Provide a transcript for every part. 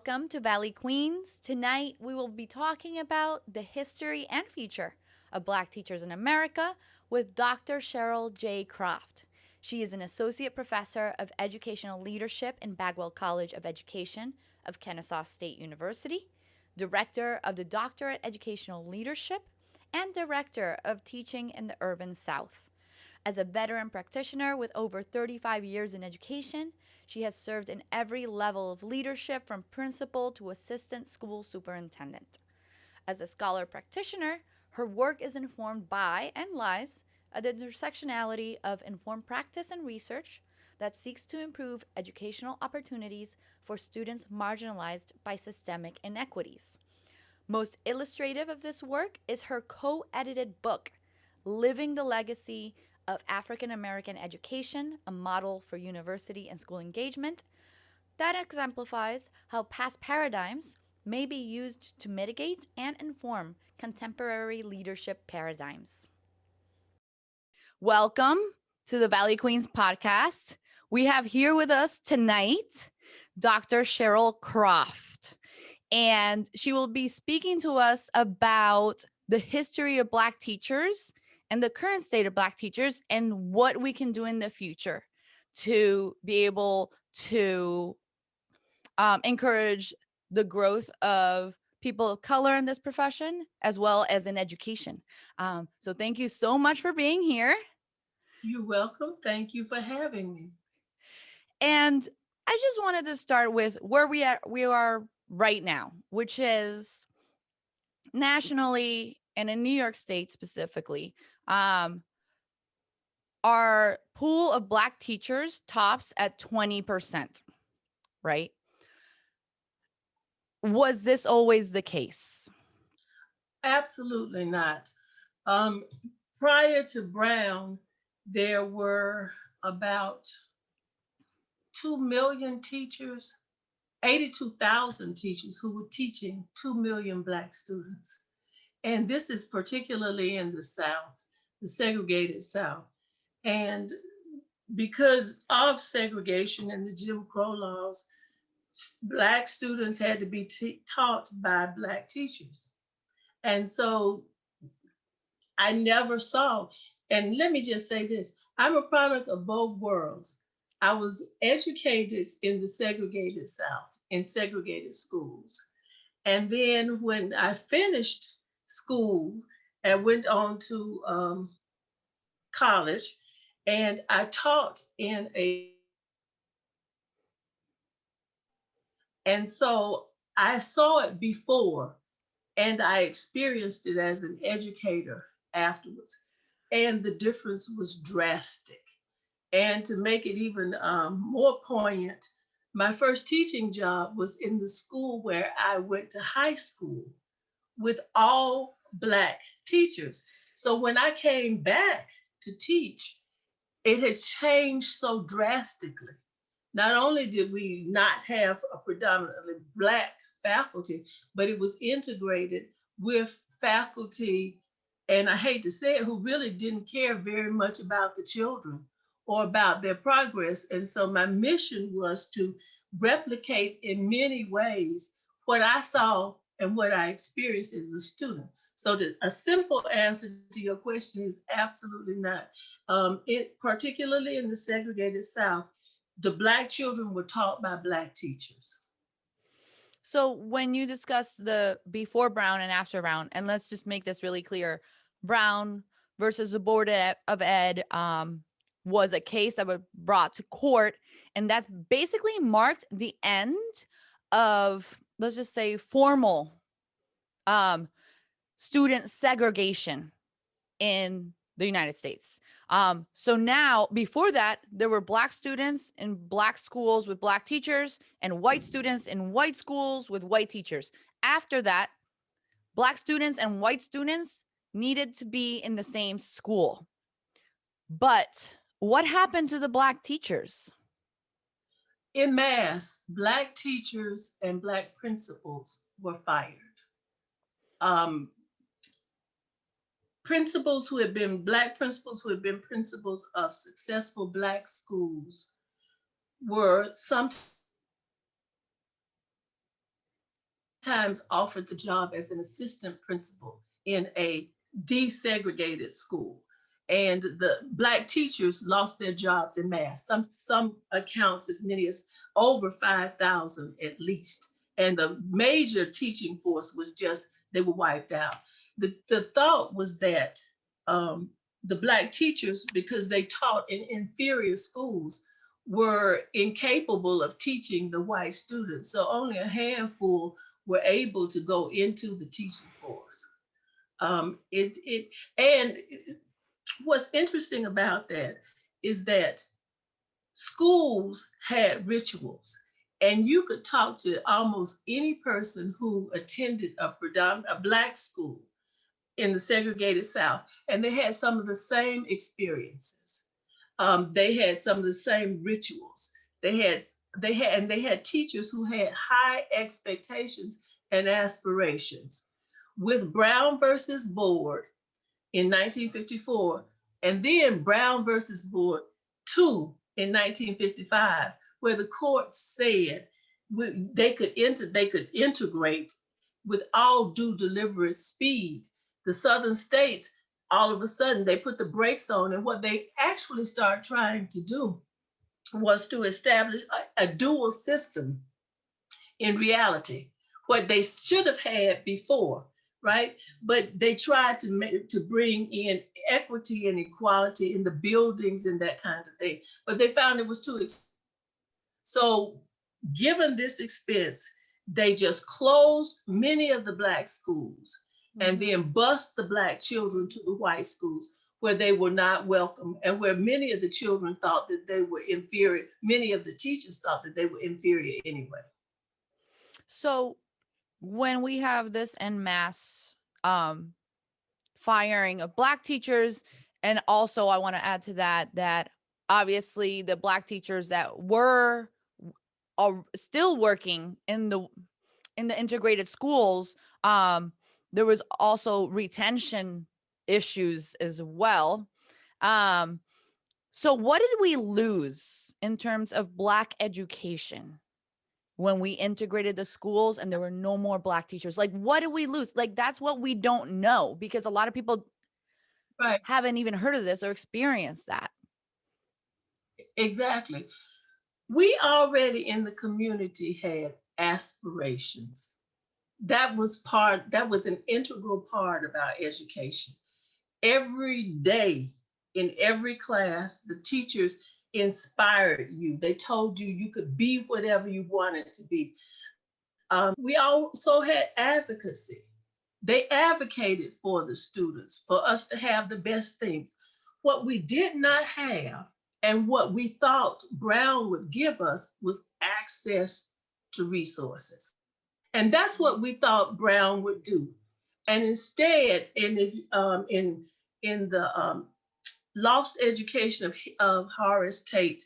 Welcome to Valley Queens. Tonight we will be talking about the history and future of Black teachers in America with Dr. Sheryl J. Croft. She is an associate professor of educational leadership in Bagwell College of Education of Kennesaw State University, director of the Doctorate Educational Leadership, and director of teaching in the Urban South. As a veteran practitioner with over 35 years in education, she has served in every level of leadership from principal to assistant school superintendent. As a scholar practitioner, her work is informed by and lies at the intersectionality of informed practice and research that seeks to improve educational opportunities for students marginalized by systemic inequities. Most illustrative of this work is her co-edited book, Living the Legacy of African American Education, a Model for University and School Engagement, that exemplifies how past paradigms may be used to mitigate and inform contemporary leadership paradigms. Welcome to the Valley Queens podcast. We have here with us tonight Dr. Sheryl Croft, and she will be speaking to us about the history of Black teachers and the current state of Black teachers and what we can do in the future to be able to encourage the growth of people of color in this profession, as well as in education. So thank you so much for being here. You're welcome. Thank you for having me. And I just wanted to start with where we are right now, which is nationally and in New York State specifically. Our pool of Black teachers tops at 20%, right? Was this always the case? Absolutely not. Um, Prior to Brown, there were about 2 million teachers, 82,000 teachers who were teaching 2 million Black students. And this is particularly in the South, the segregated South. And because of segregation and the Jim Crow laws, Black students had to be taught by Black teachers. And so I never saw, and let me just say this, I'm a product of both worlds. I was educated in the segregated South, in segregated schools. And then when I finished school and went on to college, and I taught in a, and so I saw it before and I experienced it as an educator afterwards. And the difference was drastic. And to make it even more poignant, my first teaching job was in the school where I went to high school with all Black teachers. So when I came back to teach, it had changed so drastically. Not only did we not have a predominantly Black faculty, but it was integrated with faculty, and I hate to say it, who really didn't care very much about the children or about their progress. And so my mission was to replicate in many ways what I saw and what I experienced as a student. So a simple answer to your question is absolutely not. It particularly in the segregated South, the Black children were taught by Black teachers. So when you discuss the before Brown and after Brown, and let's just make this really clear, Brown versus the Board of Ed was a case that was brought to court, and that's basically marked the end of, let's just say, formal student segregation in the United States. So now, before that, there were Black students in Black schools with Black teachers and white students in white schools with white teachers. After that, Black students and white students needed to be in the same school. But what happened to the Black teachers? In mass, Black teachers and Black principals were fired. Um, Principals who had been Black principals who had been principals of successful Black schools were sometimes times offered the job as an assistant principal in a desegregated school. And the Black teachers lost their jobs in mass. Some accounts as many as over 5,000 at least. And the major teaching force was just, they were wiped out. The thought was that um, the Black teachers, because they taught in inferior schools, were incapable of teaching the white students. So only a handful were able to go into the teaching force. And what's interesting about that is that schools had rituals, and you could talk to almost any person who attended a Black school in the segregated South, and they had some of the same experiences. They had some of the same rituals. They had teachers who had high expectations and aspirations. With Brown versus Board in 1954, and then Brown versus Board 2 in 1955, where the court said they could integrate with all due deliberate speed. The Southern states, all of a sudden, they put the brakes on, and what they actually started trying to do was to establish a dual system in reality, what they should have had before, right? But they tried to bring in equity and equality in the buildings and that kind of thing, but they found it was too expensive. So, given this expense, they just closed many of the Black schools and Mm-hmm. then bused the Black children to the white schools where they were not welcome and where many of the children thought that they were inferior. Many of the teachers thought that they were inferior anyway. So when we have this en masse um, firing of Black teachers, and also I want to add to that obviously the Black teachers that were are still working in the integrated schools, there was also retention issues as well. Um, so what did we lose in terms of Black education when we integrated the schools and there were no more Black teachers? Like, what did we lose? Like, that's what we don't know, because a lot of people Right, haven't even heard of this or experienced that. exactly. We already in the community had aspirations. That was an integral part of our education. Every day in every class, the teachers inspired you. They told you you could be whatever you wanted to be. We also had advocacy. They advocated for the students, for us to have the best things. What we did not have and what we thought Brown would give us was access to resources. And that's what we thought Brown would do. And instead, in the Lost Education of Horace Tate,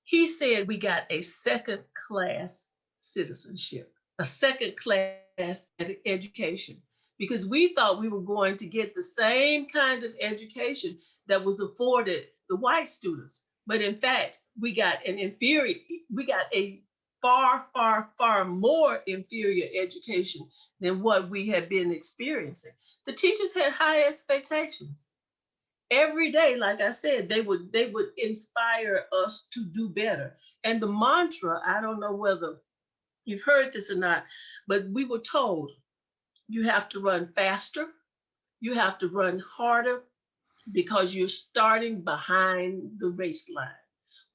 he said we got a second class citizenship, a second class education, because we thought we were going to get the same kind of education that was afforded the white students. But in fact, we got a far, far, far more inferior education than what we had been experiencing. The teachers had high expectations every day. Like I said, they would inspire us to do better. And the mantra, I don't know whether you've heard this or not, but we were told you have to run faster, you have to run harder, because you're starting behind the race line.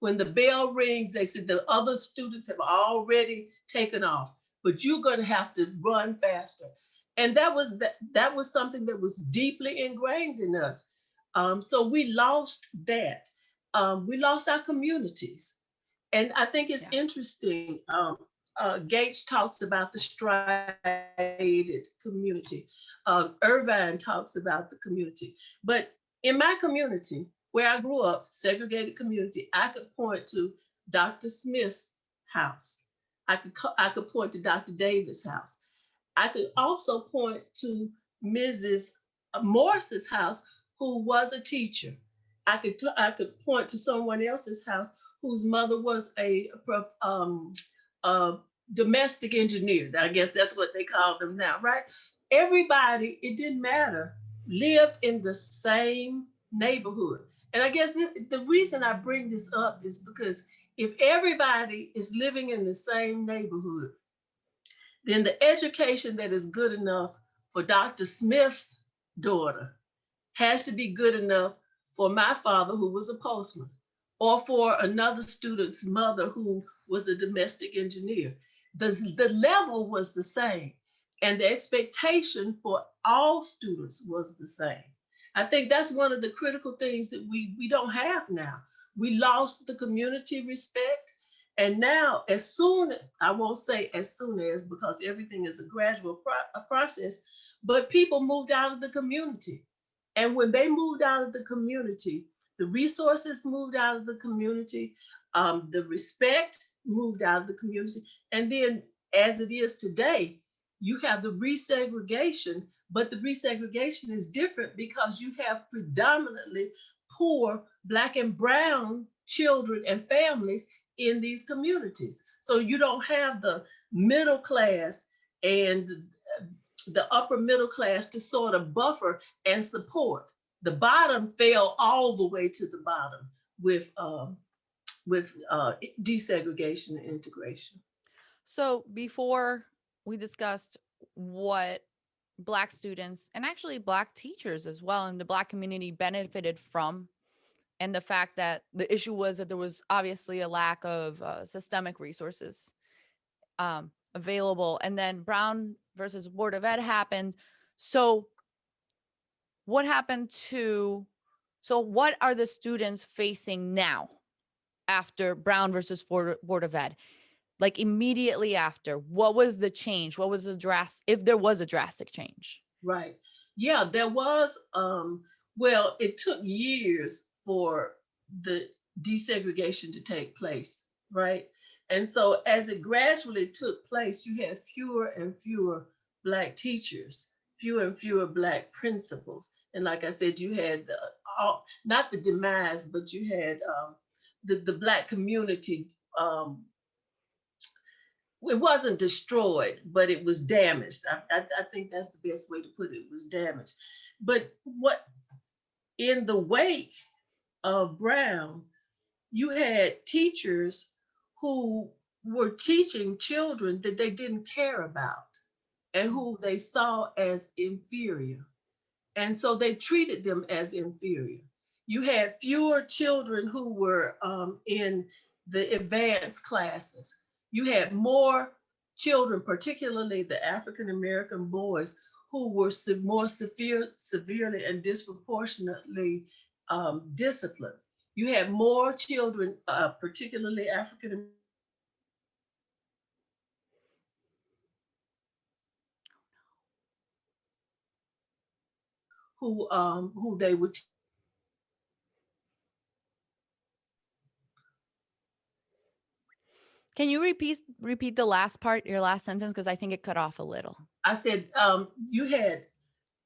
When the bell rings, they said the other students have already taken off, but you're going to have to run faster. And that was something that was deeply ingrained in us. So we lost that. We lost our communities. And I think it's Yeah. interesting. Gates talks about the striated community. Irvine talks about the community. But in my community, where I grew up, segregated community, I could point to Dr. Smith's house. I could point to Dr. Davis' house. I could also point to Mrs. Morris's house, who was a teacher. I could point to someone else's house whose mother was a domestic engineer. I guess that's what they call them now, right? Everybody, it didn't matter, lived in the same neighborhood. And I guess the reason I bring this up is because if everybody is living in the same neighborhood, then the education that is good enough for Dr. Smith's daughter has to be good enough for my father, who was a postman, or for another student's mother who was a domestic engineer. The level was the same, and the expectation for all students was the same. I think that's one of the critical things that we don't have now. We lost the community respect. And now, as soon, I won't say as soon as, because everything is a gradual process, but people moved out of the community. And when they moved out of the community, the resources moved out of the community, the respect moved out of the community. And then, as it is today, you have the resegregation, but the resegregation is different because you have predominantly poor Black and brown children and families in these communities. So you don't have the middle class and the upper middle class to sort of buffer and support. The bottom fell all the way to the bottom with desegregation and integration. So before we discussed what Black students and actually Black teachers as well in the Black community benefited from, and the fact that the issue was that there was obviously a lack of systemic resources available, and then Brown versus Board of Ed happened. So what happened to, so what are the students facing now after Brown versus Board of Ed? Like immediately after, what was the change? What was the if there was a drastic change? Right. Yeah, there was, well, it took years for the desegregation to take place, right? And so as it gradually took place, you had fewer and fewer Black teachers, fewer and fewer Black principals. And like I said, you had not the demise, but you had the Black community. It wasn't destroyed, but it was damaged. I think that's the best way to put it. It was damaged. But what in the wake of Brown, you had teachers who were teaching children that they didn't care about and who they saw as inferior. And so they treated them as inferior. You had fewer children who were in the advanced classes. You had more children, particularly the African American boys, who were more severely and disproportionately disciplined. You had more children, particularly African who they would. Can you repeat the last part, your last sentence, because I think it cut off a little. I said you had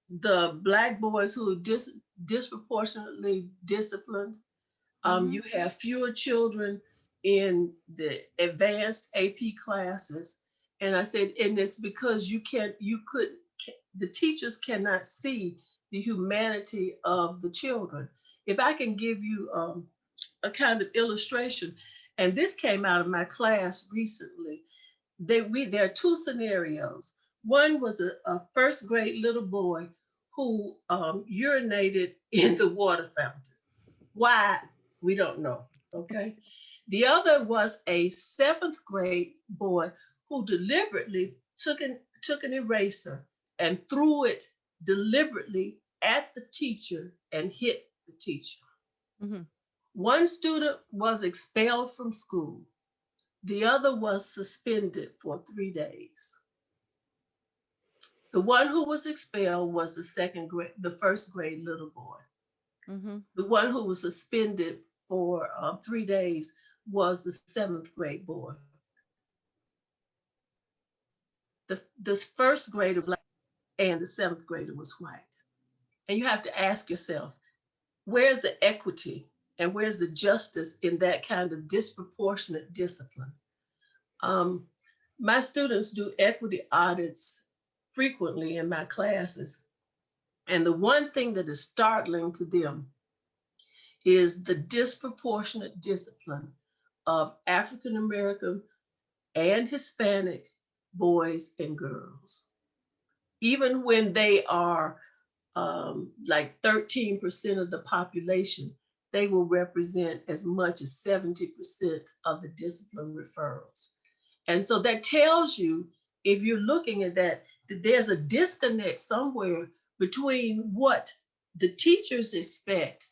the Black boys who were disproportionately disciplined. You have fewer children in the advanced AP classes. And I said, and it's because the teachers cannot see the humanity of the children. If I can give you a kind of illustration, and this came out of my class recently, there are two scenarios. One was a first grade little boy who urinated in the water fountain. Why? We don't know. Okay. The other was a seventh grade boy who deliberately took an eraser and threw it deliberately at the teacher and hit the teacher. Mm-hmm. One student was expelled from school. The other was suspended for 3 days. The one who was expelled was the first grade little boy. Mm-hmm. The one who was suspended for 3 days was the seventh grade boy. This first grader was Black and the seventh grader was white. And you have to ask yourself, where's the equity and where's the justice in that kind of disproportionate discipline? My students do equity audits frequently in my classes. And the one thing that is startling to them is the disproportionate discipline of African American and Hispanic boys and girls. Even when they are like 13% of the population, they will represent as much as 70% of the discipline referrals. And so that tells you, if you're looking at that, that there's a disconnect somewhere between what the teachers expect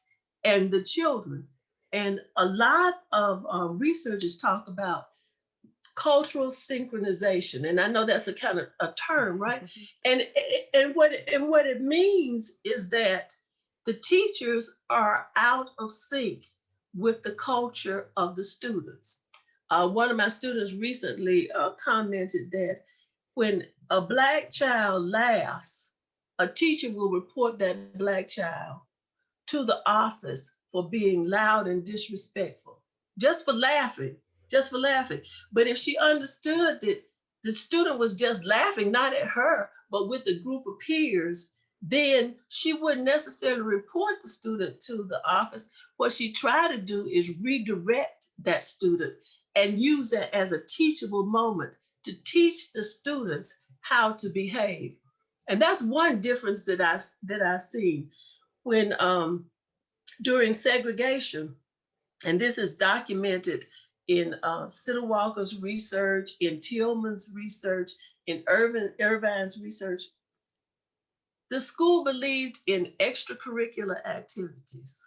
and the children. And a lot of researchers talk about cultural synchronization, and I know that's a kind of a term, right? and and what it means is that the teachers are out of sync with the culture of the students. One of my students recently commented that when a black child laughs, a teacher will report that black child to the office for being loud and disrespectful, just for laughing, just for laughing. But if she understood that the student was just laughing, not at her, but with a group of peers, then she wouldn't necessarily report the student to the office. What she tried to do is redirect that student and use that as a teachable moment to teach the students how to behave. And that's one difference that I've seen when during segregation, and this is documented in Siddle Walker's research, in Tillman's research, in Irvine's research, the school believed in extracurricular activities,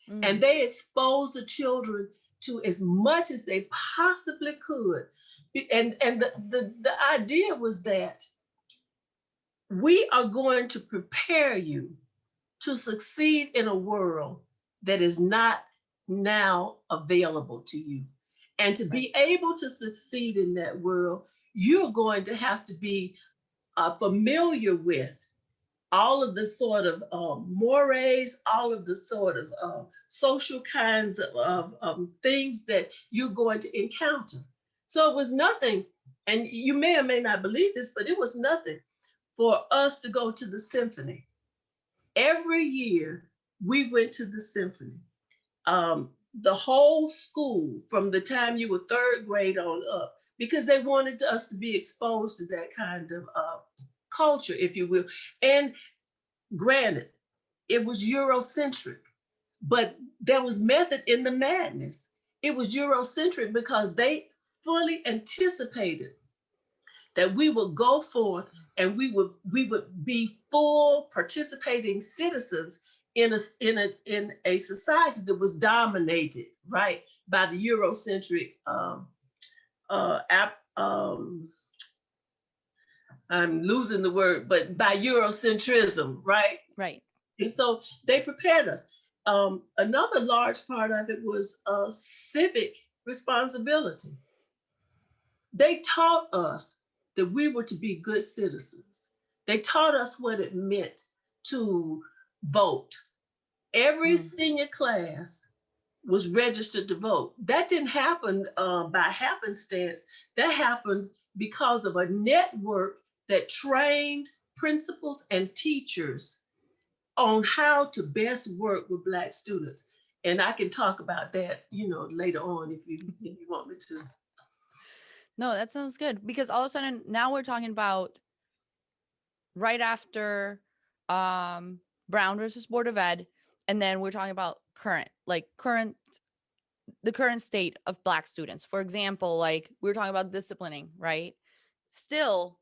and Mm, they exposed the children to as much as they possibly could. And the idea was that we are going to prepare you to succeed in a world that is not now available to you. And to right. be able to succeed in that world, you're going to have to be familiar with all of the sort of mores, all of the sort of social kinds of things that you're going to encounter. So it was nothing, and you may or may not believe this, but it was nothing for us to go to the symphony. Every year we went to the symphony. The whole school, from the time you were third grade on up, because they wanted us to be exposed to that kind of culture, if you will. And granted, it was Eurocentric, but there was method in the madness. It was Eurocentric because they fully anticipated that we would go forth and we would be full participating citizens in a society that was dominated, right, by the Eurocentric app. I'm losing the word, but by Eurocentrism, right? Right. And so they prepared us. Another large part of it was civic responsibility. They taught us that we were to be good citizens. They taught us what it meant to vote. Every Mm, senior class was registered to vote. That didn't happen by happenstance. That happened because of a network that trained principals and teachers on how to best work with Black students. And I can talk about that, later on if you want me to. no, that sounds good because all of a sudden now we're talking about right after um Brown versus Board of Ed, and then we're talking about current the current state of Black students. For example, like we were talking about disciplining, right? Still,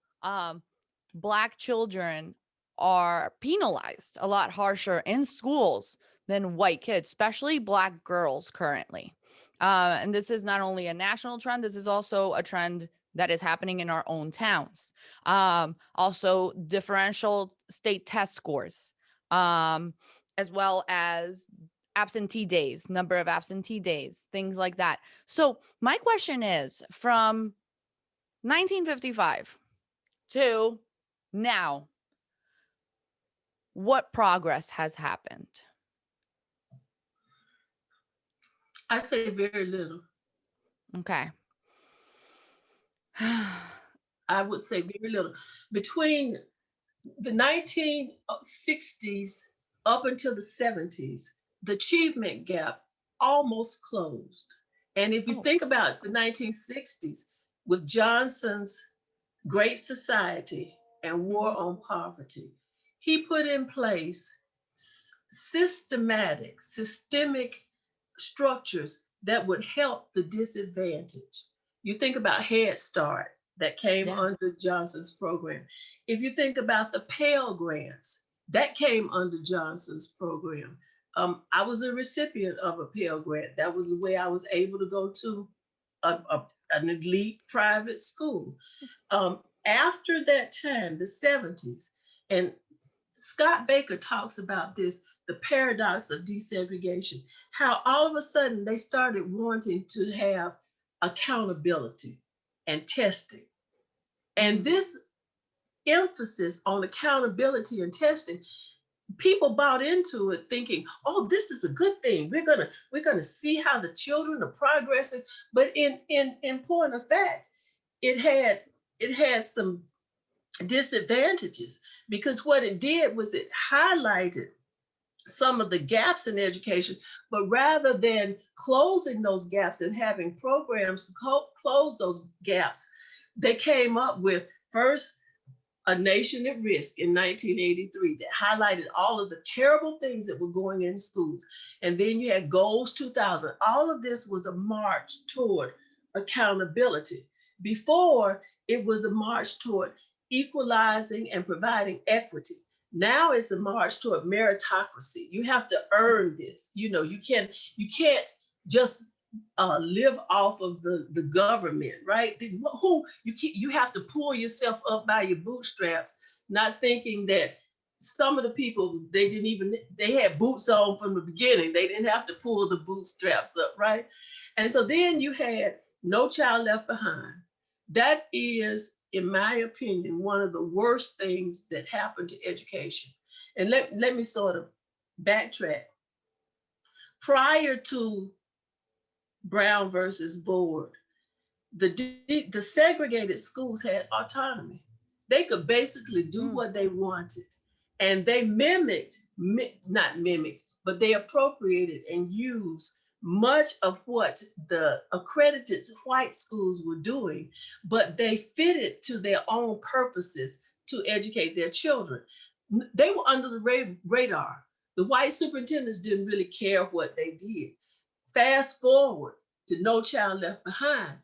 Black children are penalized a lot harsher in schools than white kids, especially Black girls currently. And this is not only a national trend, this is also a trend that is happening in our own towns. Also, differential state test scores, as well as absentee days, number of absentee days, things like that. So, my question is from 1955 to now, what progress has happened? I say very little. Okay. I would say very little. Between the 1960s up until the 70s, the achievement gap almost closed. And if you Oh, think about the 1960s, with Johnson's Great Society and hmm, War on Poverty, he put in place systemic structures that would help the disadvantaged. You think about Head Start that came yeah. under Johnson's program. If you think about the Pell Grants, that came under Johnson's program. I was a recipient of a Pell Grant. That was the way I was able to go to an elite private school. After that time, the 70s, and Scott Baker talks about this, the paradox of desegregation, how all of a sudden they started wanting to have accountability and testing. And Mm, this emphasis on accountability and testing, people bought into it thinking, oh, this is a good thing. We're gonna see how the children are progressing. But in point of fact, it had it had some disadvantages, because what it did was it highlighted some of the gaps in education, but rather than closing those gaps and having programs to close those gaps, they came up with first A Nation at Risk in 1983 that highlighted all of the terrible things that were going in schools. And then you had Goals 2000. All of this was a march toward accountability. Before, it was a march toward equalizing and providing equity. Now it's a march toward meritocracy. You have to earn this. You can't just live off of the government, right? You have to pull yourself up by your bootstraps, not thinking that some of the people they had boots on from the beginning. They didn't have to pull the bootstraps up, right? And so then you had No Child Left Behind. That is, in my opinion, one of the worst things that happened to education. And let me sort of backtrack. Prior to Brown versus Board, the segregated schools had autonomy. They could basically do mm, what they wanted, and they not mimicked, but they appropriated and used much of what the accredited white schools were doing, but they fitted to their own purposes to educate their children. They were under the radar. The white superintendents didn't really care what they did. Fast forward to No Child Left Behind.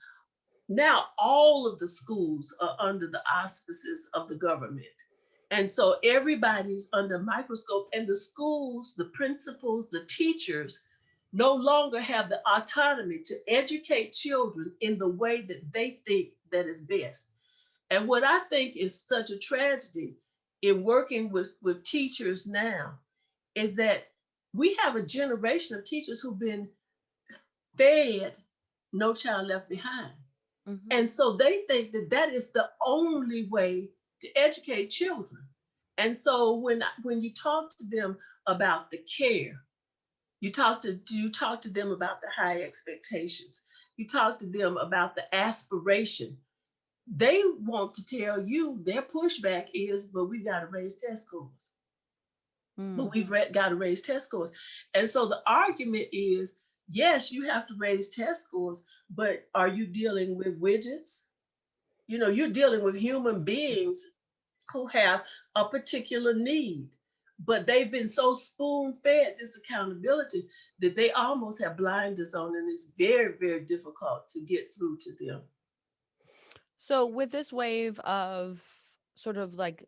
Now all of the schools are under the auspices of the government. And so everybody's under a microscope, and the schools, the principals, the teachers no longer have the autonomy to educate children in the way that they think that is best. And what I think is such a tragedy in working with teachers now is that we have a generation of teachers who've been fed No Child Left Behind. hmm. And so they think that that is the only way to educate children. And so when you talk to them about the care, you talk to them about the high expectations, you talk to them about the aspiration. They want to tell you their pushback is, but we've got to raise test scores. Mm. But got to raise test scores. And so the argument is, yes, you have to raise test scores, but are you dealing with widgets? You're dealing with human beings who have a particular need, but they've been so spoon fed this accountability that they almost have blinders on, and it's very, very difficult to get through to them. So, with this wave of sort of like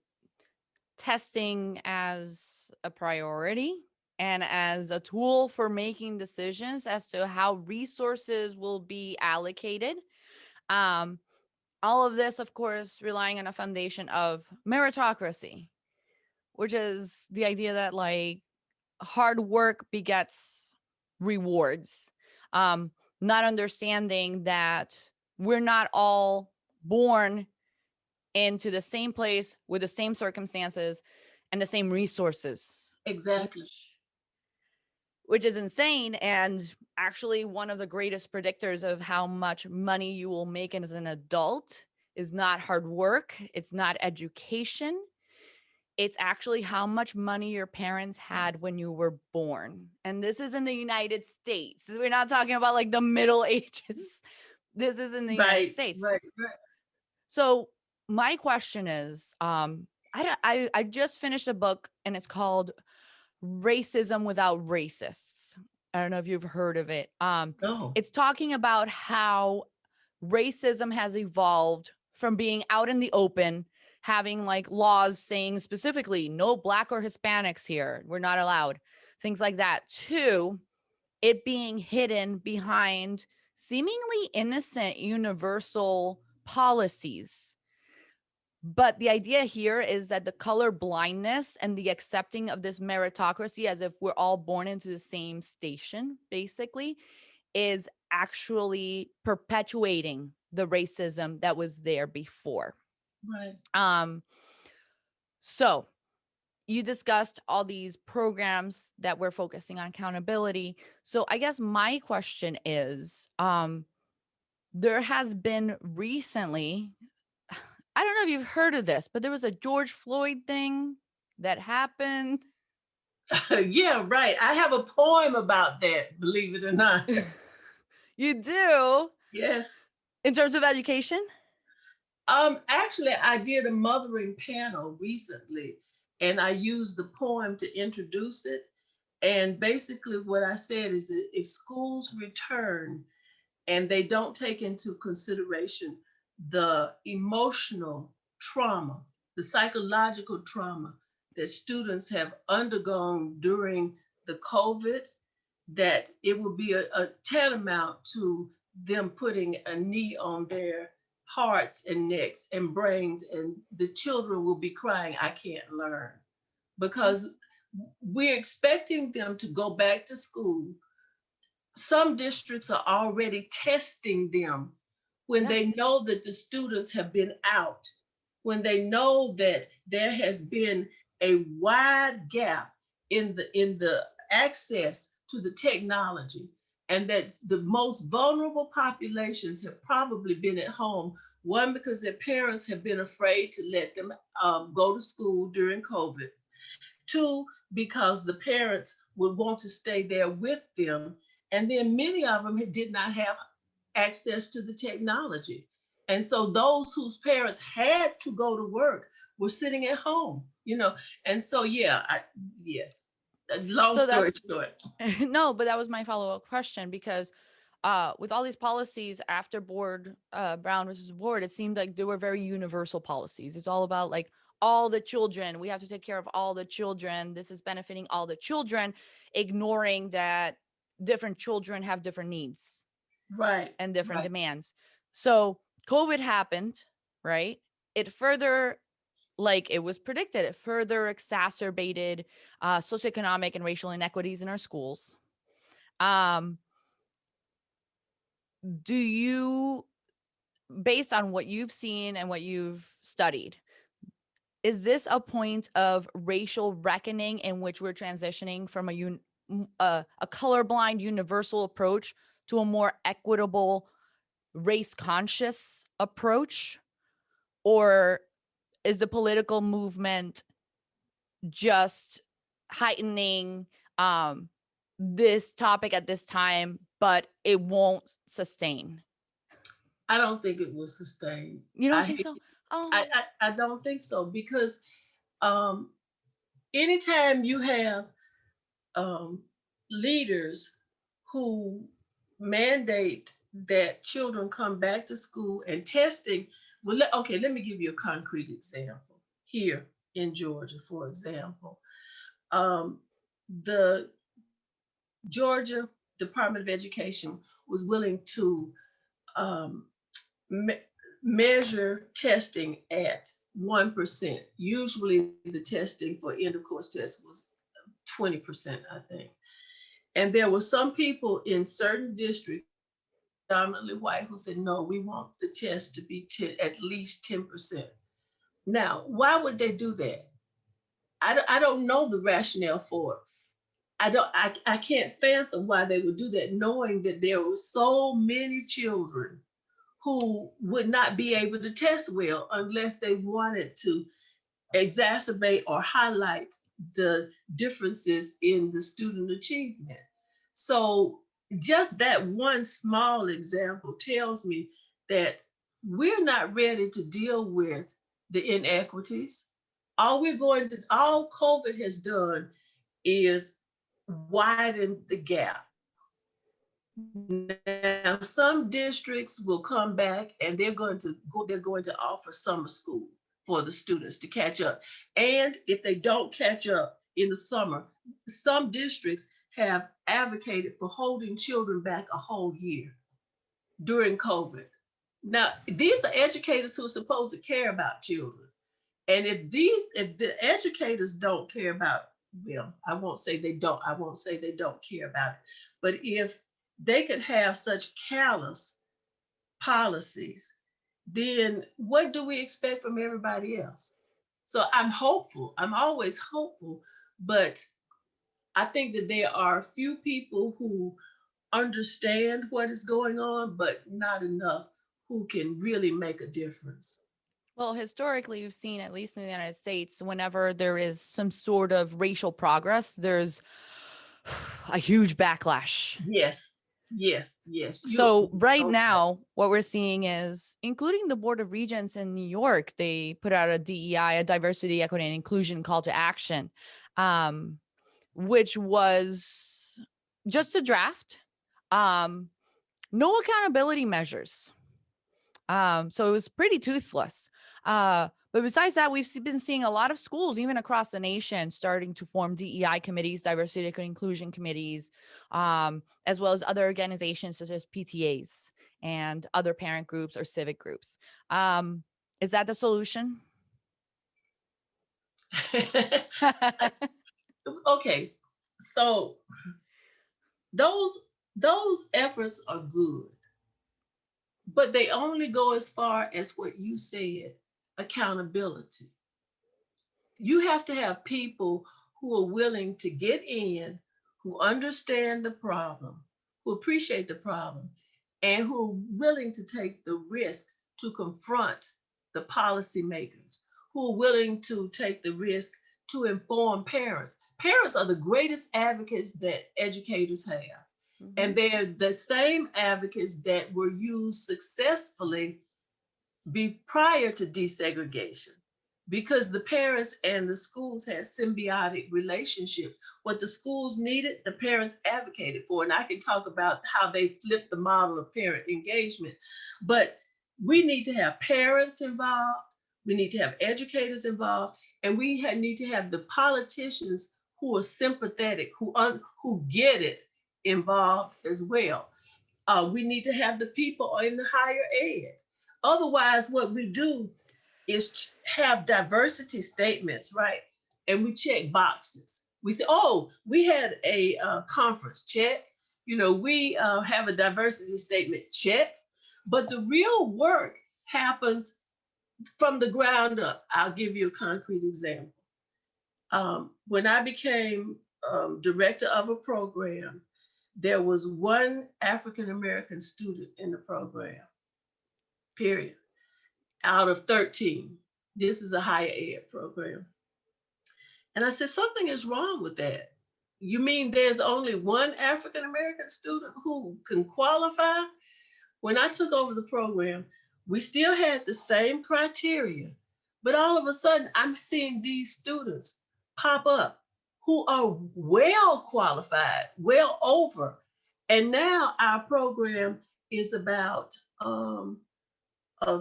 testing as a priority and as a tool for making decisions as to how resources will be allocated, um, all of this, of course, relying on a foundation of meritocracy, which is the idea that like hard work begets rewards. Um, Not understanding that we're not all born into the same place with the same circumstances and the same resources, Exactly. which is insane and actually one of the greatest predictors of how much money you will make as an adult is not hard work, it's not education. It's actually how much money your parents had Yes. when you were born. And this is in the United States. We're not talking about like the Middle Ages. This is in the United Right, States. right, right. So my question is, I just finished a book and it's called Racism Without Racists. I don't know if you've heard of it. No. It's talking about how racism has evolved from being out in the open, having like laws saying specifically no black or Hispanics here, we're not allowed, things like that, to it being hidden behind seemingly innocent universal policies. But the idea here is that the color blindness and the accepting of this meritocracy as if we're all born into the same station, basically, is actually perpetuating the racism that was there before. Right. Um, so you discussed all these programs that we're focusing on accountability. So I guess my question is, there has been recently, I don't know if you've heard of this, but there was a George Floyd thing that happened. Yeah, right. I have a poem about that, believe it or not. You do? Yes. In terms of education? Actually, I did a mothering panel recently, and I used the poem to introduce it. And basically, what I said is that if schools return and they don't take into consideration the emotional trauma, the psychological trauma that students have undergone during the COVID, that it will be a tantamount to them putting a knee on their hearts and necks and brains, and the children will be crying, I can't learn. Because we're expecting them to go back to school. Some districts are already testing them when Yeah. they know that the students have been out, when they know that there has been a wide gap in the access to the technology, and that the most vulnerable populations have probably been at home, one because their parents have been afraid to let them go to school during COVID, two, because the parents would want to stay there with them. And then many of them did not have access to the technology. And so those whose parents had to go to work were sitting at home, you know. And so, yeah, yes, long So story that's short. no, but that was my follow-up question because with all these policies after board Brown versus Board, it seemed like they were very universal policies. It's all about like all the children. We have to take care of all the children. This is benefiting all the children, ignoring that different children have different needs Right, and different right. demands. So COVID happened, right? It further, like it was predicted, it further exacerbated socioeconomic and racial inequities in our schools. Um, do you, based on what you've seen and what you've studied, is this a point of racial reckoning in which we're transitioning from a colorblind universal approach to a more equitable race conscious approach, or is the political movement just heightening um this topic at this time, but it won't sustain? I don't think it will sustain. You don't I think hate, so? Oh, I don't think so, because um, anytime you have um, leaders who mandate that children come back to school and testing. Well, okay, let me give you a concrete example. Here in Georgia, for example, um, the Georgia Department of Education was willing to um, me- measure testing at 1%. Usually, the testing for end of course tests was 20%, I think. And there were some people in certain districts, predominantly white, who said, no, we want the test to be at least 10%. Now, why would they do that? I don't know the rationale for it. I can't fathom why they would do that, knowing that there were so many children who would not be able to test well unless they wanted to exacerbate or highlight the differences in the student achievement. So just that one small example tells me that we're not ready to deal with the inequities. All COVID has done is widen the gap. Now, some districts will come back and they're going to offer summer school for the students to catch up. And if they don't catch up in the summer, some districts have advocated for holding children back a whole year during COVID. Now, these are educators who are supposed to care about children. And if the educators don't care about, well, I won't say they don't care about it. But if they could have such callous policies, then what do we expect from everybody else? So I'm hopeful. I'm always hopeful, but I think that there are a few people who understand what is going on, but not enough who can really make a difference. Well, historically, you've seen, at least in the United States, whenever there is some sort of racial progress, there's a huge backlash. Yes, yes. So You right so right. now, what we're seeing is, including the Board of Regents in New York, they put out a DEI, a diversity, equity, and inclusion call to action, um, which was just a draft. No accountability measures. So it was pretty toothless. But besides that, we've been seeing a lot of schools, even across the nation, starting to form DEI committees, diversity and inclusion committees, as well as other organizations such as PTAs and other parent groups or civic groups. Is that the solution? Okay, so those those efforts are good, but they only go as far as what you said, accountability. You have to have people who are willing to get in, who understand the problem, who appreciate the problem, and who are willing to take the risk to confront the policymakers, who are willing to take the risk to inform parents. Parents are the greatest advocates that educators have. And they're the same advocates that were used successfully prior to desegregation, because the parents and the schools had symbiotic relationships. What the schools needed, the parents advocated for. And I can talk about how they flipped the model of parent engagement. But we need to have parents involved, we need to have educators involved, and need to have the politicians who are sympathetic, who get it, involved as well. We need to have the people in the higher ed. Otherwise, what we do is have diversity statements, right? And we check boxes. We say, oh, we had a conference, check. We have a diversity statement, check. But the real work happens from the ground up. I'll give you a concrete example. When I became director of a program, there was one African American student in the program, period, out of 13. This is a higher ed program. And I said, something is wrong with that. You mean there's only one African American student who can qualify? When I took over the program, we still had the same criteria, but all of a sudden I'm seeing these students pop up who are well qualified, well over. And now our program is about a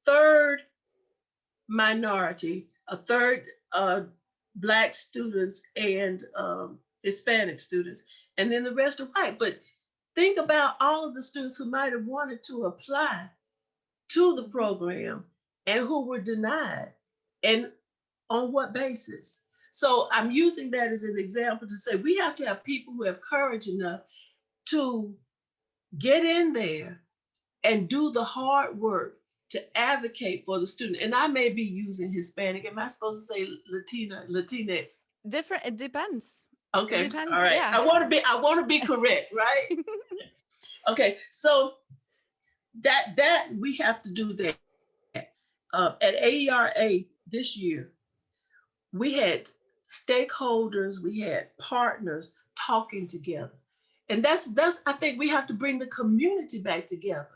third minority, a third Black students and Hispanic students, and then the rest are white. But think about all of the students who might have wanted to apply to the program and who were denied, and on what basis. So I'm using that as an example to say we have to have people who have courage enough to get in there and do the hard work to advocate for the student. And I may be using Hispanic. Am I supposed to say Latinx? Different. It depends. It Okay, all depends. right. Yeah. I want to be correct, right? Okay, so That we have to do that. At AERA this year, we had stakeholders, we had partners talking together. And that's I think we have to bring the community back together.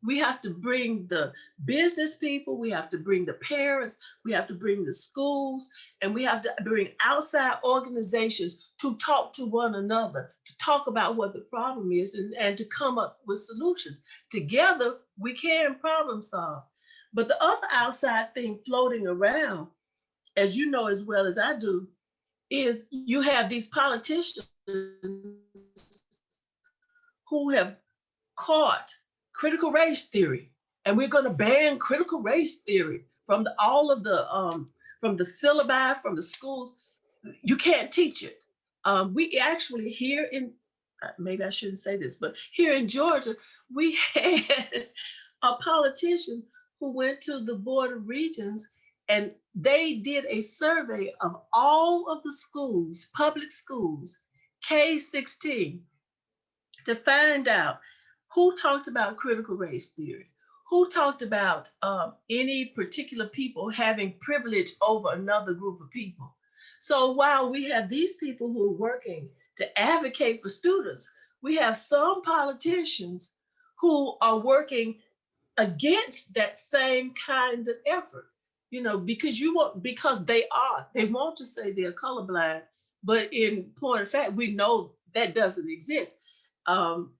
We have to bring the business people, we have to bring the parents, we have to bring the schools, and we have to bring outside organizations to talk to one another, to talk about what the problem is, and to come up with solutions. Together, we can problem solve. But the other outside thing floating around, as you know as well as I do, is you have these politicians who have caught critical race theory, and we're going to ban critical race theory from all of the from the syllabi, from the schools. You can't teach it. We actually here in, maybe I shouldn't say this, but here in Georgia, we had a politician who went to the Board of Regents, and they did a survey of all of the schools, public schools, K-16, to find out who talked about critical race theory, who talked about any particular people having privilege over another group of people. So while we have these people who are working to advocate for students, we have some politicians who are working against that same kind of effort. Because they want to say they're colorblind, but in point of fact, we know that doesn't exist. um,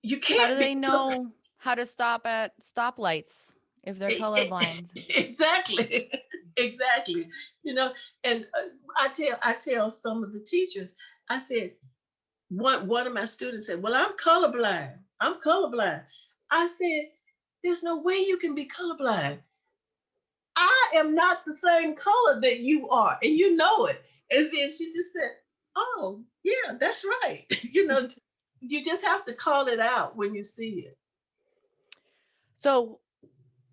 you How do can't they be know how to stop at stoplights if they're colorblind? exactly. Exactly. you know and I tell some of the teachers, I said, one of my students said, well, I'm colorblind. I said, there's no way you can be colorblind. I am not the same color that you are, and you know it. And then she just said, oh yeah, that's right. You just have to call it out when you see it. So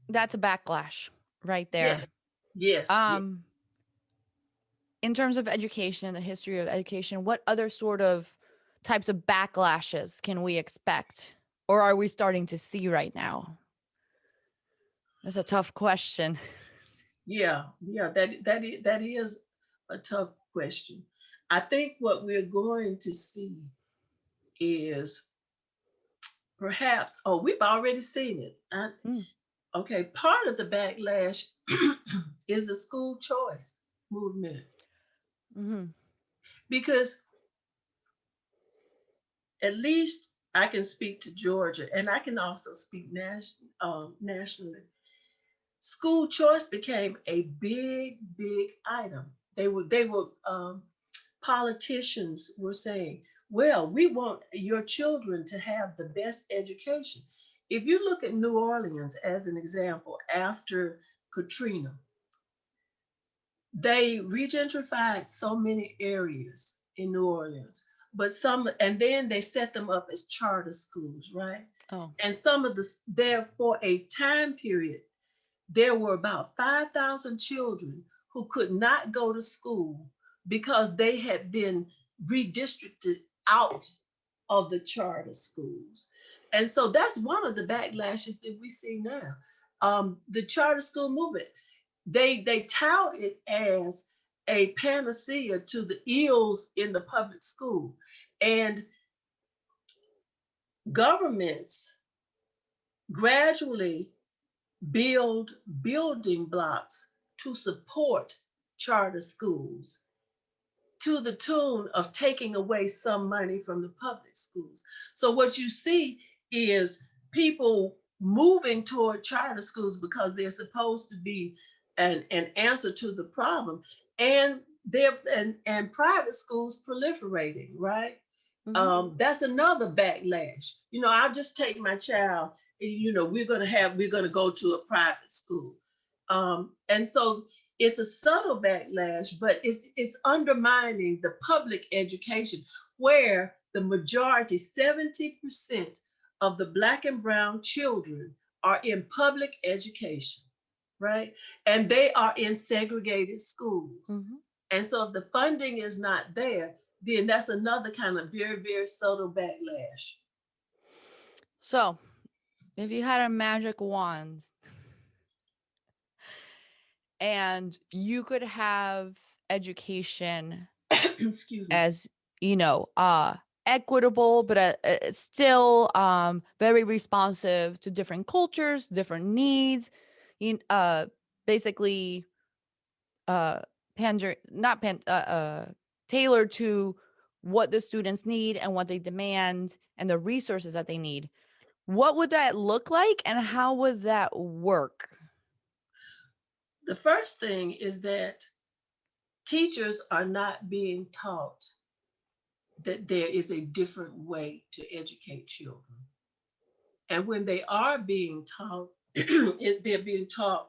that's a backlash right there. Yes, yes, yes. Um, in terms of education, the history of education, what other sort of types of backlashes can we expect, or are we starting to see right now? That's a tough question. Yeah. That is a tough question. I think what we're going to see is perhaps, oh, we've already seen it. Mm, Okay, part of the backlash is the school choice movement, mm-hmm, because at least I can speak to Georgia, and I can also speak nationally. School choice became a big item. Politicians were saying, well, we want your children to have the best education. If you look at New Orleans as an example, after Katrina, they regentrified so many areas in New Orleans, and then they set them up as charter schools, right? oh, And some of there for a time period, there were about 5,000 children who could not go to school because they had been redistricted out of the charter schools. And so that's one of the backlashes that we see now. The charter school movement, they tout it as a panacea to the ills in the public school. And governments gradually build building blocks to support charter schools, to the tune of taking away some money from the public schools. So what you see is people moving toward charter schools because they're supposed to be an answer to the problem, and and private schools proliferating, right? mm-hmm. That's another backlash. I'll just take my child, and we're gonna go to a private school. And so it's a subtle backlash, but it's undermining the public education, where the majority, 70% of the Black and Brown children are in public education, right? And they are in segregated schools. Mm-hmm. And so if the funding is not there, then that's another kind of very, very subtle backlash. So If you had a magic wand and you could have education Excuse me. as, you know, equitable, but still very responsive to different cultures, different needs, basically pander not pan tailored to what the students need and what they demand and the resources that they need. What would that look like and how would that work? The first thing is that teachers are not being taught that there is a different way to educate children. And when they are being taught, they're being taught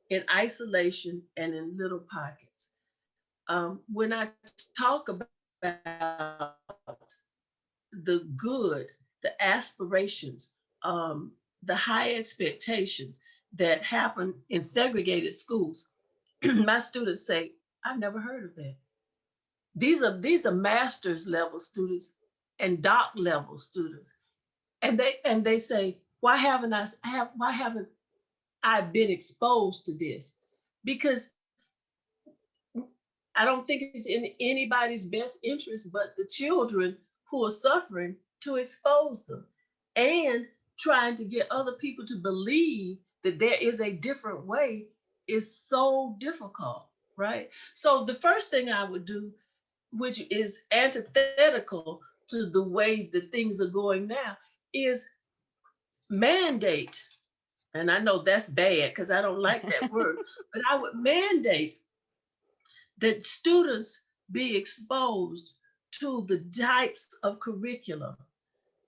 in isolation and in little pockets. When I talk about the good, the aspirations, the high expectations that happen in segregated schools, my students say, I've never heard of that. These are master's level students and doc level students. And they say, why haven't I been exposed to this? Because I don't think it's in anybody's best interest but the children who are suffering to expose them. And trying to get other people to believe that there is a different way is so difficult, right? So the first thing I would do, which is antithetical to the way that things are going now, is mandate. And I know that's bad because I don't like that word, but I would mandate that students be exposed to the types of curriculum,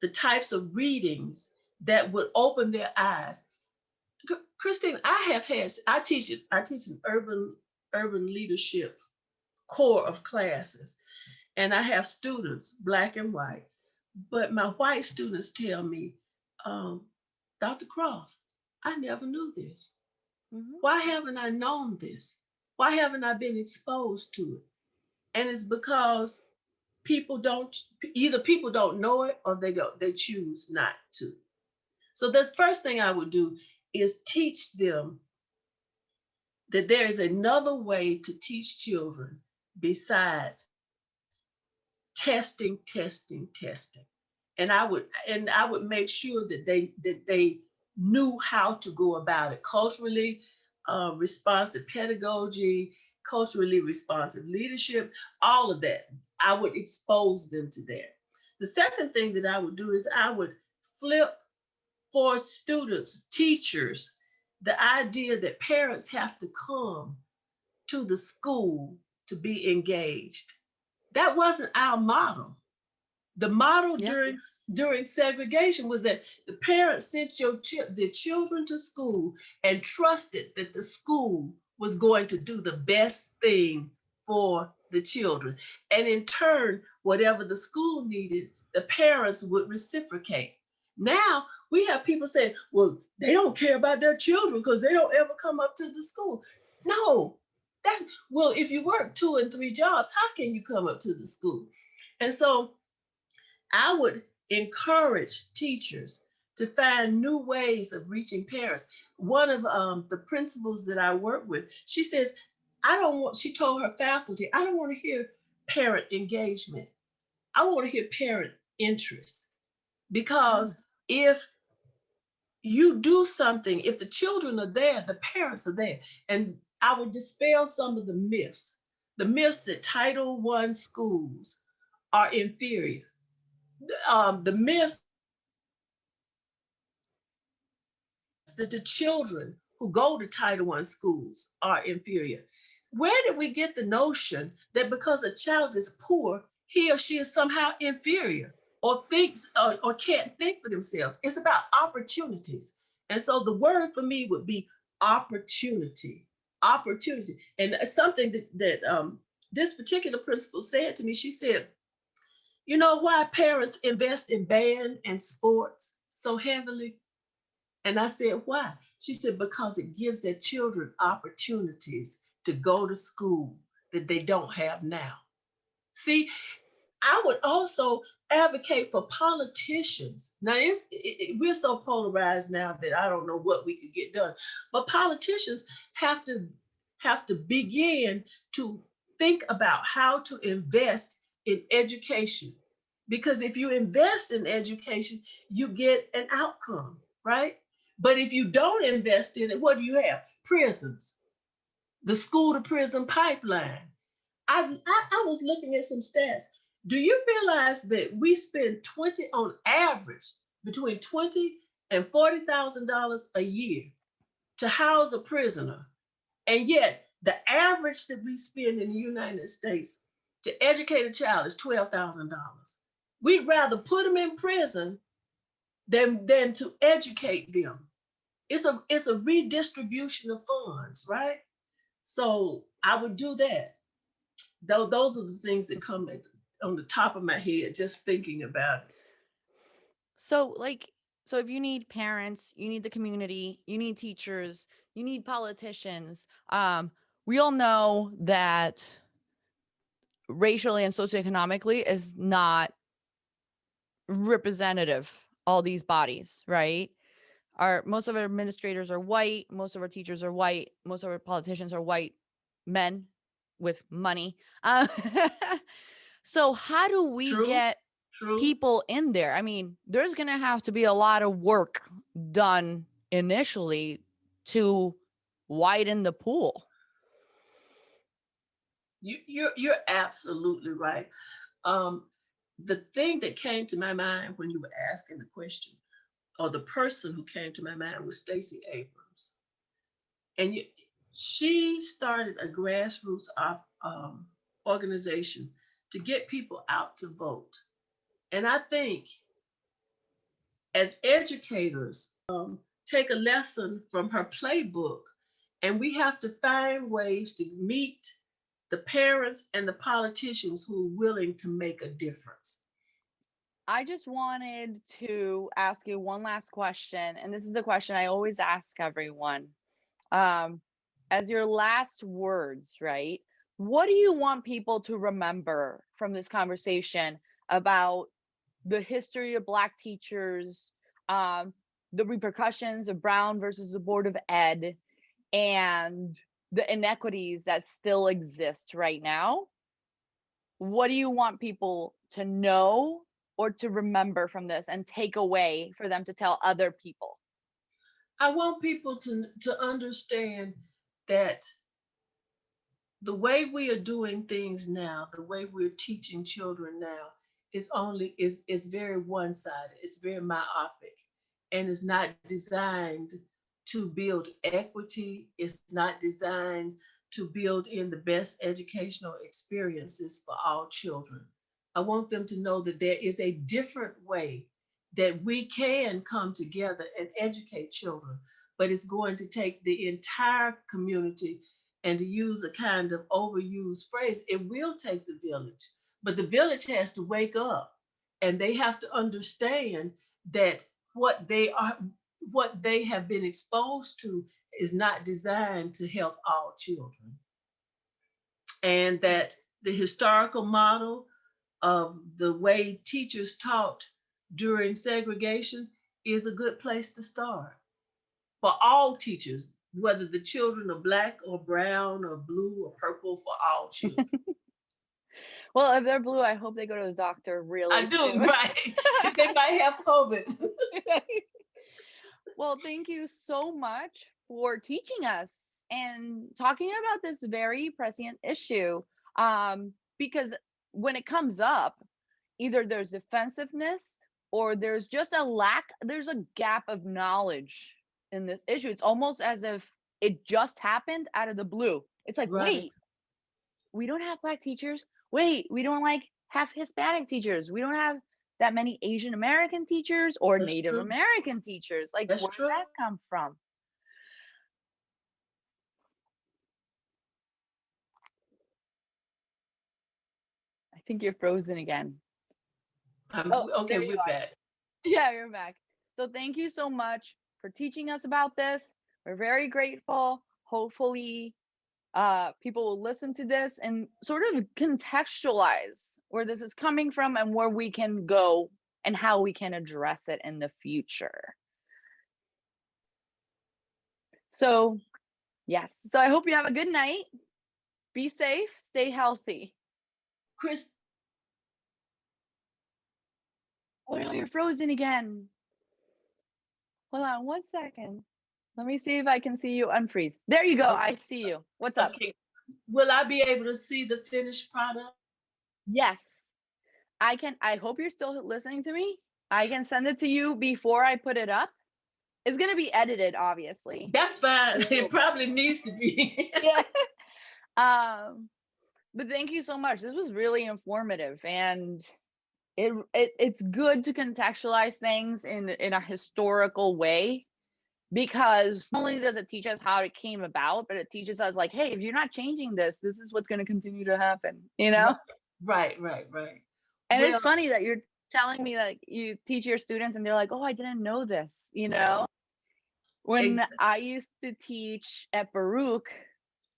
the types of readings that would open their eyes. Christine, I teach an urban leadership core of classes, and I have students, black and white. But my white students tell me, um, Dr. Croft, I never knew this. Mhm. Why haven't I known this? Why haven't I been exposed to it? And it's because people don't either people don't know it or they choose not to. So the first thing I would do is teach them that there is another way to teach children besides testing. And I would make sure that they knew how to go about it culturally, responsive pedagogy, culturally responsive leadership, all of that. I would expose them to that. The second thing that I would do is I would flip for students, teachers, the idea that parents have to come to the school to be engaged. That wasn't our model. The model Yeah. during segregation was that the parents sent their children to school and trusted that the school was going to do the best thing for the children. And in turn, whatever the school needed, the parents would reciprocate. Now we have people saying, well, they don't care about their children because they don't ever come up to the school. No, that's well, if you work 2 and 3 jobs, how can you come up to the school? And so I would encourage teachers to find new ways of reaching parents. One of the principals that I work with, she says, she told her faculty, I don't want to hear parent engagement. I want to hear parent interest. Mm. Because if you do something, if the children are there, the parents are there. And I would dispel some of the myths that Title I schools are inferior, the myths that the children who go to Title I schools are inferior. Where did we get the notion that because a child is poor, he or she is somehow inferior or thinks or can't think for themselves? It's about opportunities. And so the word for me would be opportunity. Opportunity. And something that this particular principal said to me, she said, you know why parents invest in band and sports so heavily? And I said, why? She said, because it gives their children opportunities to go to school that they don't have now. See, I would also advocate for politicians. Now, we're so polarized now that I don't know what we could get done. But politicians have to begin to think about how to invest in education. Because if you invest in education, you get an outcome, right? But if you don't invest in it, what do you have? Prisons, the school to prison pipeline. I was looking at some stats. Do you realize that we spend 20 on average between 20 and $40,000 a year to house a prisoner? And yet the average that we spend in the United States to educate a child is $12,000. We'd rather put them in prison than to educate them. It's a redistribution of funds, right? So I would do that. Those are the things that come on the top of my head just thinking about it. So, like, so if you need parents, you need the community, you need teachers, you need politicians. We all know that racially and socioeconomically is not representative, all these bodies, right? Most of our administrators are white, most of our teachers are white, most of our politicians are white men with money. So how do we True, get true. people in there? I mean, there's going to have to be a lot of work done initially to widen the pool. You're absolutely right. Um, the thing that came to my mind when you were asking the question, or the person who came to my mind, was Stacey Abrams, and she started a grassroots organization to get people out to vote. And I think as educators, take a lesson from her playbook, and we have to find ways to meet the parents and the politicians who are willing to make a difference. I just wanted to ask you one last question, and this is the question I always ask everyone. Um, as your last words, right? What do you want people to remember from this conversation about the history of Black teachers, um, the repercussions of Brown versus the Board of Ed, and the inequities that still exist right now? What do you want people to know or to remember from this and take away for them to tell other people? I want people to understand that the way we are doing things now, the way we're teaching children now, is very one-sided. It's very myopic, and it's not designed to build equity. It's not designed to build in the best educational experiences for all children. I want them to know that there is a different way that we can come together and educate children, but it's going to take the entire community. And to use a kind of overused phrase, it will take the village, but the village has to wake up, and they have to understand that what they are, what they have been exposed to, is not designed to help all children, and that the historical model of the way teachers taught during segregation is a good place to start for all teachers, whether the children are black or brown or blue or purple, for all children. Well, if they're blue, I hope they go to the doctor I really do, soon. right. They might have COVID. Well, thank you so much for teaching us and talking about this very prescient issue. Because when it comes up, either there's defensiveness or there's a gap of knowledge in this issue. It's almost as if it just happened out of the blue. It's like, Right. wait, we don't have Black teachers. Wait, we don't like have Hispanic teachers. We don't have that many Asian American teachers or That's Native true. American teachers. Like, That's where did true. that come from? I think you're frozen again. Oh, Okay, there you we're are. back. Yeah, you're back. So thank you so much for teaching us about this. We're very grateful. Hopefully, people will listen to this and sort of contextualize where this is coming from and where we can go and how we can address it in the future. So, yes. So I hope you have a good night. Be safe, stay healthy. Chris, Oh no, you're frozen again. Hold on 1 second. Let me see if I can see you unfreeze. There you go. I see you. What's up? okay, will I be able to see the finished product? Yes, I can. I hope you're still listening to me. I can send it to you before I put it up. It's going to be edited, obviously. That's fine. It probably needs to be. Yeah. Um, but thank you so much. This was really informative, and it's good to contextualize things in a historical way, because not only does it teach us how it came about, but it teaches us like, hey, if you're not changing this, this is what's going to continue to happen, you know? Right, right, right. And Well, it's funny that you're telling me that you teach your students and they're like, oh, I didn't know this, you know? ex- When I used to teach at Baruch,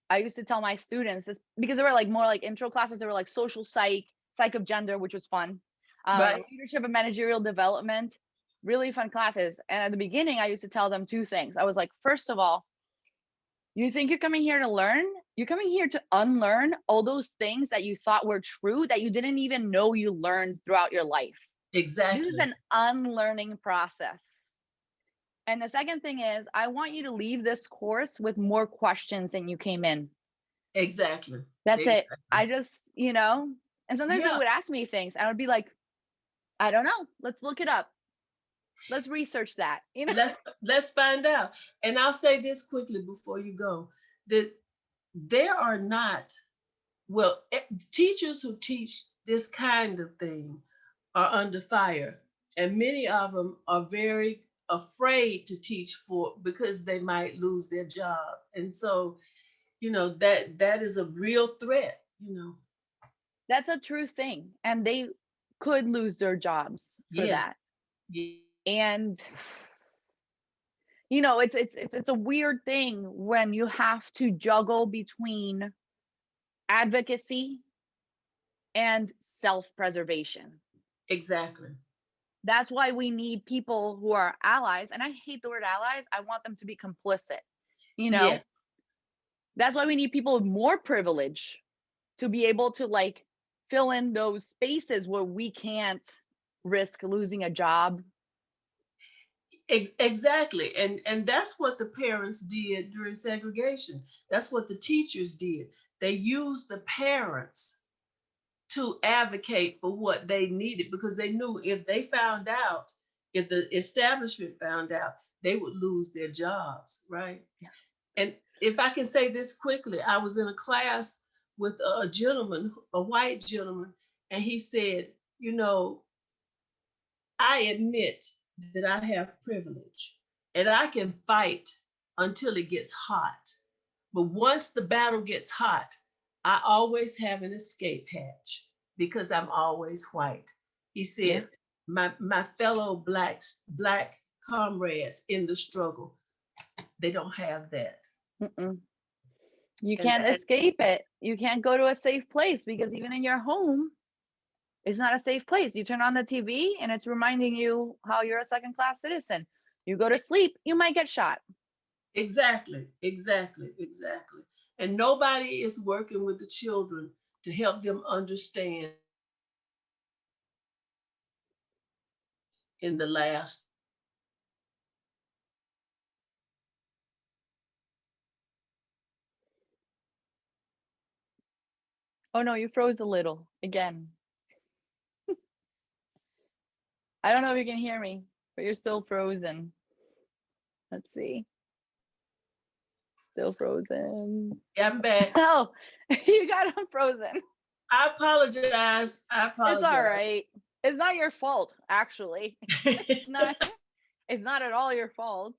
I used to tell my students this, because they were like more like intro classes. They were like social psych of gender, which was fun. right, Leadership and managerial development, really fun classes. And at the beginning, I used to tell them two things. I was like, first of all, you think you're coming here to learn? You're coming here to unlearn all those things that you thought were true that you didn't even know you learned throughout your life. This is exactly, an unlearning process. And the second thing is, I want you to leave this course with more questions than you came in. exactly, That's it. exactly. I just, and sometimes they Yeah, would ask me things. I would be like, I don't know. Let's look it up. Let's research that. let's find out. And I'll say this quickly before you go, that there are not, well, teachers who teach this kind of thing are under fire, and many of them are very afraid to teach for because they might lose their job. And so, that is a real threat. That's a true thing. And they could lose their jobs for Yes. that. Ye- And it's a weird thing when you have to juggle between advocacy and self-preservation. exactly. That's why we need people who are allies. And I hate the word allies. I want them to be complicit. You know, Yes, that's why we need people with more privilege to be able to like fill in those spaces where we can't risk losing a job. exactly. And that's what the parents did during segregation. That's what the teachers did. They used the parents to advocate for what they needed because they knew if they found out, if the establishment found out, they would lose their jobs, right? Yeah. And if I can say this quickly, I was in a class with a gentleman, a white gentleman, and he said, I admit that I have privilege and I can fight until it gets hot. But once the battle gets hot, I always have an escape hatch because I'm always white. He Yeah. said, my fellow black comrades in the struggle, they don't have that. Mm-mm. You And, can't escape it. You can't go to a safe place, because even in your home, it's not a safe place. You turn on the TV and it's reminding you how you're a second class citizen. You go to sleep, you might get shot. exactly, exactly, exactly. And nobody is working with the children to help them understand in the last. Oh no, you froze a little again. I don't know if you can hear me, but you're still frozen. Let's see. Still frozen. Yeah, I'm back. Oh, you got unfrozen. I apologize. I It's all apologize. right. It's not your fault, actually. It's not. It's not at all your fault.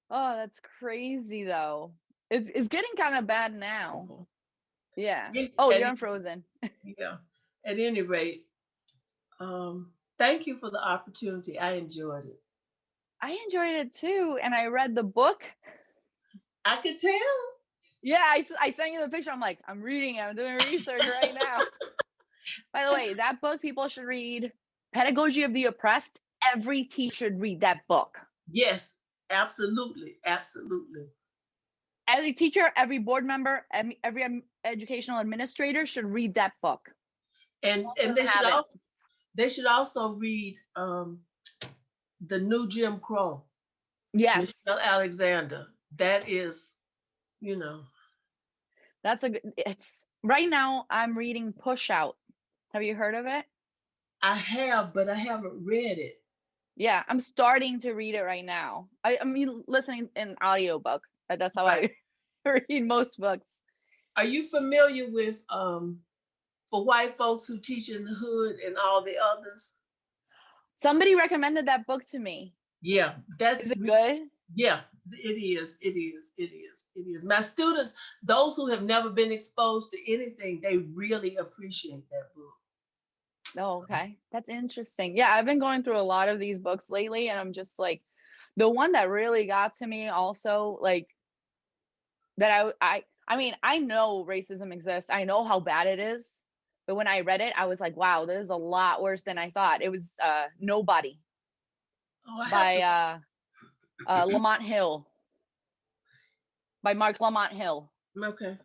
Oh, that's crazy though. It's getting kind of bad now. Yeah. Oh, you're And unfrozen. yeah, at any rate, thank you for the opportunity. I enjoyed it. I enjoyed it too, and I read the book. I could tell. Yeah, I sent you the picture. I'm like, I'm reading it. I'm doing research right now. By the way, that book people should read, Pedagogy of the Oppressed. Every teacher should read that book. Yes, absolutely, absolutely. Every teacher, every board member, every educational administrator should read that book. And Most of and them haven't. they should also read the New Jim Crow, Yes, Michelle Alexander. That is, you know, that's a good. It's right now. I'm reading Push Out. Have you heard of it? I have, but I haven't read it. Yeah, I'm starting to read it right now. I'm listening in audiobook. That's how Right. I read most books. Are you familiar with For White Folks Who Teach in the Hood and all the others? Somebody recommended that book to me. Yeah, that Is it good? yeah, it is. It is. It is. It is. My students, those who have never been exposed to anything, they really appreciate that book. Oh, okay. That's interesting. Yeah, I've been going through a lot of these books lately, and I'm just like, the one that really got to me also, like, that I mean, I know racism exists. I know how bad it is. But when I read it, I was like, wow, this is a lot worse than I thought. It was Nobody Oh, I have by Lamont Hill, by Mark Lamont Hill. okay.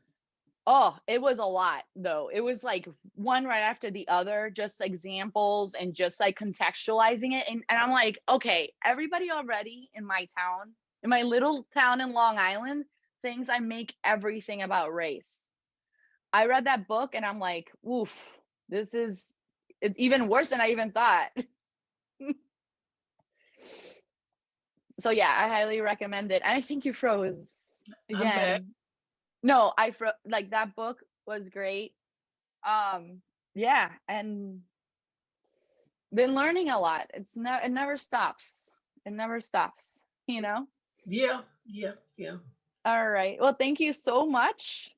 Oh, it was a lot though. It was like one right after the other, just examples and just like contextualizing it. And I'm like, okay, everybody already in my town, in my little town in Long Island, thinks I make everything about race. I read that book and I'm like, oof, this is it's even worse than I even thought. So yeah, I highly recommend it. I think you froze I'm back. again. No, like that book was great. Yeah, and been learning a lot. It never stops. It never stops, you know? Yeah, yeah, yeah. All right. Well, thank you so much.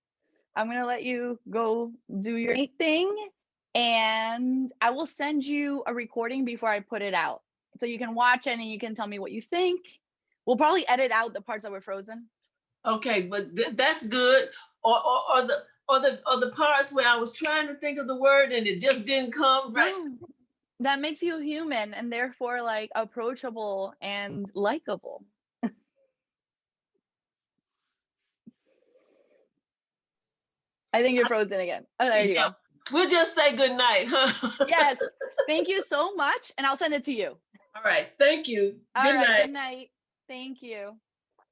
I'm going to let you go do your thing, and I will send you a recording before I put it out. So you can watch it and you can tell me what you think. We'll probably edit out the parts that were frozen. Okay, but that's good. Or the parts where I was trying to think of the word and it just didn't come right. No, that makes you human and therefore like approachable and likable. I think you're frozen again. Oh, there you Yeah. go. We'll just say good night, huh? Yes. Thank you so much. And I'll send it to you. All right. Thank you. All Good right. night. Good night. Thank you.